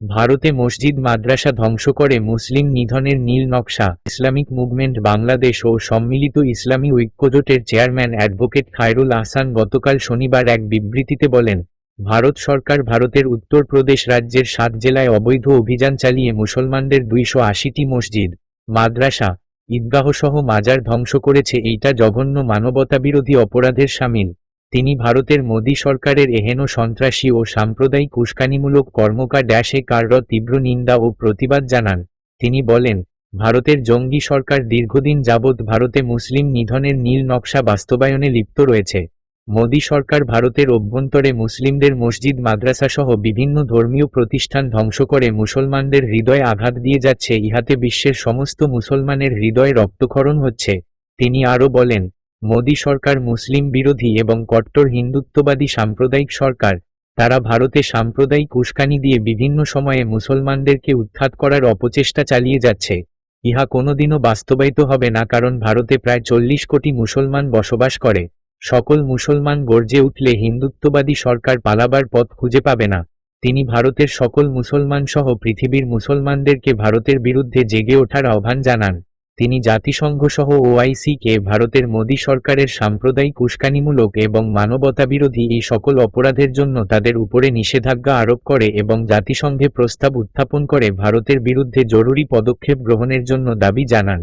ভারতে মসজিদ মাদ্রাসা ধ্বংস করে মুসলিম নিধনের নীল নকশা। ইসলামিক মুভমেন্ট বাংলাদেশ ও সম্মিলিত ইসলামী ঐক্যজোটের চেয়ারম্যান অ্যাডভোকেট খায়রুল আহসান গতকাল শনিবার এক বিবৃতিতে বলেন, ভারত সরকার ভারতের উত্তরপ্রদেশ রাজ্যের 7 জেলায় অবৈধ অভিযান চালিয়ে মুসলমানদের 280টি মসজিদ, মাদ্রাসা, ঈদগাহসহ মাজার ধ্বংস করেছে। এইটা জঘন্য মানবতাবিরোধী অপরাধের শামিল। তিনি ভারতের মোদী সরকারের এহেন সন্ত্রাসী ও সাম্প্রদায়িক উস্কানিমূলক কর্মকাণ্ডে তীব্র নিন্দা ও প্রতিবাদ জানান। তিনি বলেন, ভারতের জঙ্গি সরকার দীর্ঘদিন যাবৎ ভারতে মুসলিম নিধনের নীল নকশা বাস্তবায়নে লিপ্ত রয়েছে। মোদী সরকার ভারতের অভ্যন্তরে মুসলিমদের মসজিদ মাদ্রাসাসহ বিভিন্ন ধর্মীয় প্রতিষ্ঠান ধ্বংস করে মুসলমানদের হৃদয়ে আঘাত দিয়ে যাচ্ছে। ইহাতে বিশ্বের সমস্ত মুসলমানের হৃদয়ে রক্তক্ষরণ হচ্ছে। তিনি আরও বলেন, মোদী সরকার মুসলিম বিরোধী এবং কট্টর হিন্দুত্ববাদী সাম্প্রদায়িক সরকার। তারা ভারতে সাম্প্রদায়িক উস্কানি দিয়ে বিভিন্ন সময়ে মুসলমানদেরকে উৎখাত করার অপচেষ্টা চালিয়ে যাচ্ছে। ইহা কোনোদিনও বাস্তবায়িত হবে না, কারণ ভারতে প্রায় 40 কোটি মুসলমান বসবাস করে। সকল মুসলমান গর্জে উঠলে হিন্দুত্ববাদী সরকার পালাবার পথ খুঁজে পাবে না। তিনি ভারতের সকল মুসলমান সহ পৃথিবীর মুসলমানদেরকে ভারতের বিরুদ্ধে জেগে ওঠার আহ্বান জানান। তিনি জাতিসংঘ সহ ওআইসিকে ভারতের মোদী সরকারের সাম্প্রদায়িক উস্কানিমূলক এবং মানবতাবিরোধী এই সকল অপরাধের জন্য তাদের উপরে নিষেধাজ্ঞা আরোপ করে এবং জাতিসংঘে প্রস্তাব উত্থাপন করে ভারতের বিরুদ্ধে জরুরি পদক্ষেপ গ্রহণের জন্য দাবি জানান।